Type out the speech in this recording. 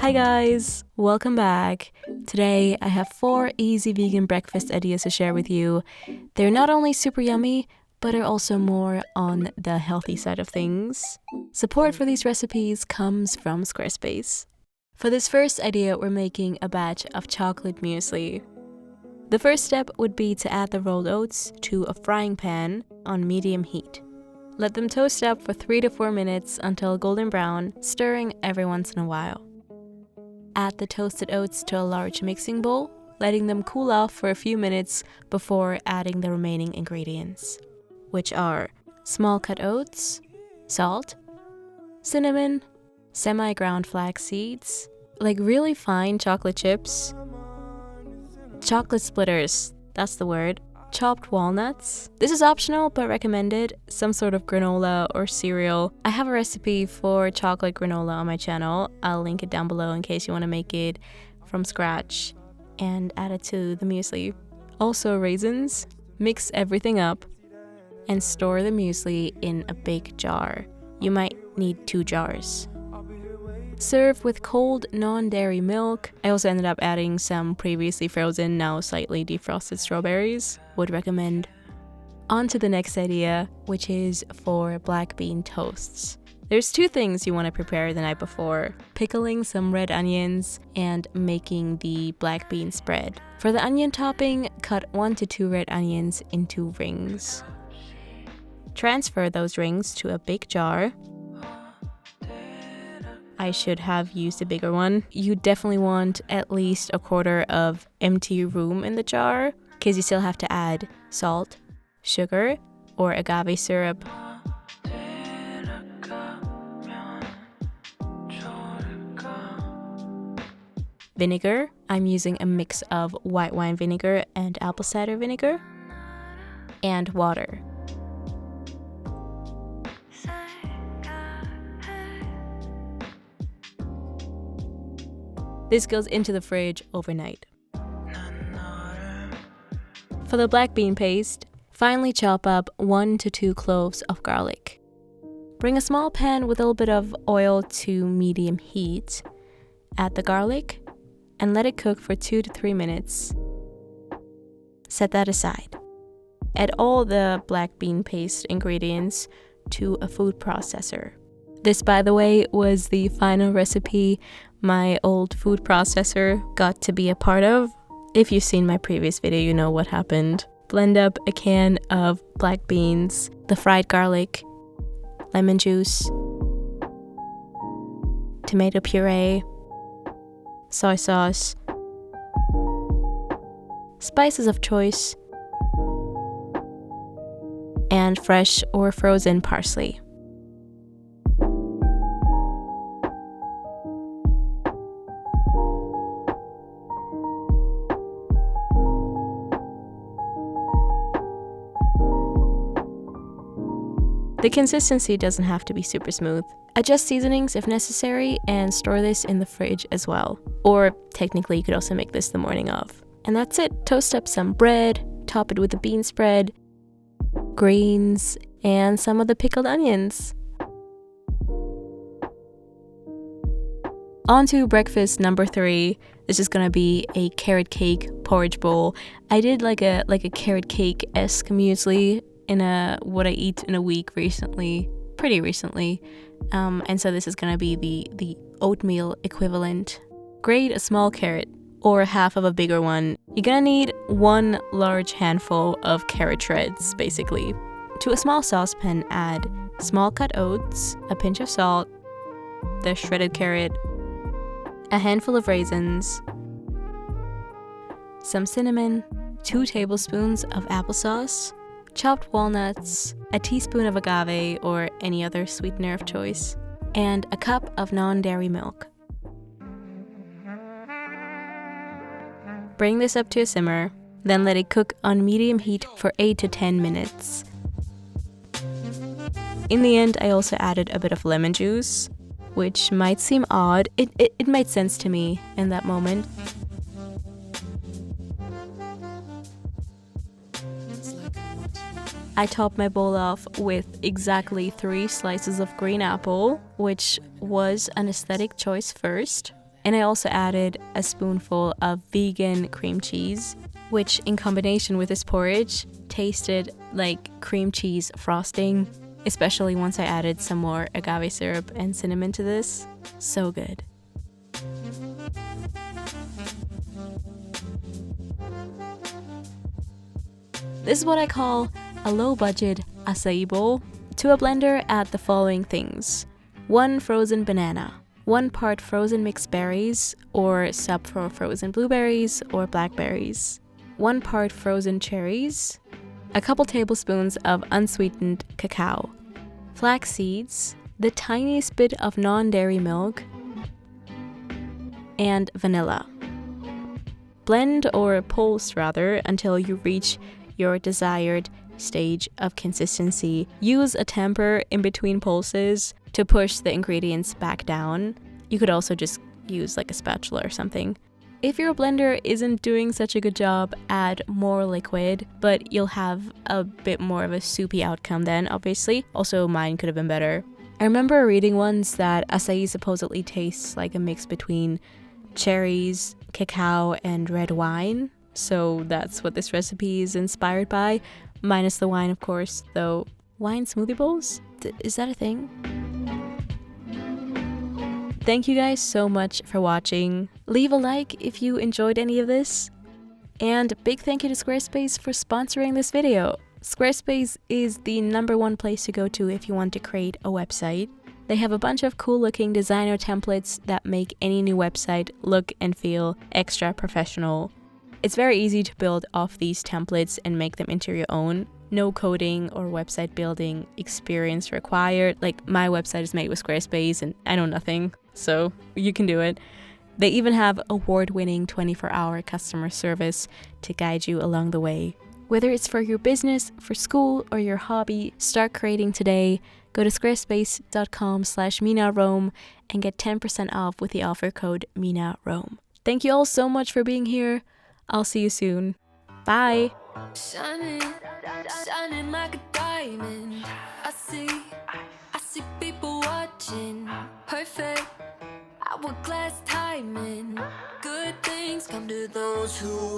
Hi guys, welcome back. Today I have 4 easy vegan breakfast ideas to share with you. They're not only super yummy, but are also more on the healthy side of things. Support for these recipes comes from Squarespace. For this first idea, we're making a batch of chocolate muesli. The first step would be to add the rolled oats to a frying pan on medium heat. Let them toast up for 3 to 4 minutes until golden brown, stirring every once in a while. Add the toasted oats to a large mixing bowl, letting them cool off for a few minutes before adding the remaining ingredients, which are small cut oats, salt, cinnamon, semi-ground flax seeds, like really fine chocolate chips, chocolate splitters, that's the word, chopped walnuts. This is optional but recommended, some sort of granola or cereal. I have a recipe for chocolate granola on my channel. I'll link it down below in case you want to make it from scratch and add it to the muesli. Also raisins. Mix everything up and store the muesli in a big jar. You might need 2 jars. Serve with cold non-dairy milk. I also ended up adding some previously frozen, now slightly defrosted strawberries. Would recommend. On to the next idea, which is for black bean toasts. There's 2 things you want to prepare the night before: pickling some red onions and making the black bean spread. For the onion topping, cut 1 to 2 red onions into rings. Transfer those rings to a big jar. I should have used a bigger one. You definitely want at least a quarter of empty room in the jar, because you still have to add salt, sugar, or agave syrup. Vinegar. I'm using a mix of white wine vinegar and apple cider vinegar. And water. This goes into the fridge overnight. For the black bean paste, finely chop up 1 to 2 cloves of garlic. Bring a small pan with a little bit of oil to medium heat. Add the garlic and let it cook for 2 to 3 minutes. Set that aside. Add all the black bean paste ingredients to a food processor. This, by the way, was the final recipe my old food processor got to be a part of. If you've seen my previous video, you know what happened. Blend up a can of black beans, the fried garlic, lemon juice, tomato puree, soy sauce, spices of choice, and fresh or frozen parsley. The consistency doesn't have to be super smooth. Adjust seasonings if necessary and store this in the fridge as well. Or technically you could also make this the morning of. And that's it. Toast up some bread, top it with a bean spread, greens, and some of the pickled onions. On to breakfast number 3. This is gonna be a carrot cake porridge bowl. I did like a carrot cake-esque muesli in what I eat in a week pretty recently. And so this is gonna be the oatmeal equivalent. Grate a small carrot or half of a bigger one. You're gonna need 1 large handful of carrot shreds, basically. To a small saucepan, add small cut oats, a pinch of salt, the shredded carrot, a handful of raisins, some cinnamon, 2 tablespoons of applesauce, chopped walnuts, a teaspoon of agave or any other sweetener of choice, and a cup of non-dairy milk. Bring this up to a simmer, then let it cook on medium heat for 8 to 10 minutes. In the end, I also added a bit of lemon juice, which might seem odd. It made sense to me in that moment. I topped my bowl off with exactly 3 slices of green apple, which was an aesthetic choice first, And I also added a spoonful of vegan cream cheese, which in combination with this porridge tasted like cream cheese frosting, especially once I added some more agave syrup and cinnamon to this. So good. This is what I call a low-budget acai bowl. To a blender, add the following things. 1 frozen banana, 1 part frozen mixed berries or sub for frozen blueberries or blackberries, 1 part frozen cherries, a couple tablespoons of unsweetened cacao, flax seeds, the tiniest bit of non-dairy milk, and vanilla. Blend or pulse rather until you reach your desired stage of consistency. Use a tamper in between pulses to push the ingredients back down. You could also just use like a spatula or something. If your blender isn't doing such a good job, add more liquid, but you'll have a bit more of a soupy outcome then, obviously. Also, mine could have been better. I remember reading once that acai supposedly tastes like a mix between cherries, cacao, and red wine. So that's what this recipe is inspired by, minus the wine, of course, though. Wine smoothie bowls? Is that a thing? Thank you guys so much for watching. Leave a like if you enjoyed any of this. And big thank you to Squarespace for sponsoring this video. Squarespace is the #1 place to go to if you want to create a website. They have a bunch of cool looking designer templates that make any new website look and feel extra professional. It's very easy to build off these templates and make them into your own. No coding or website building experience required. Like, my website is made with Squarespace and I know nothing, so you can do it. They even have award-winning 24-hour customer service to guide you along the way. Whether it's for your business, for school, or your hobby, start creating today. Go to squarespace.com/MinaRome and get 10% off with the offer code MinaRome. Thank you all so much for being here. I'll see you soon. Bye. Shining like a diamond. I see people watching. Perfect. Hourglass timing. Good things come to those who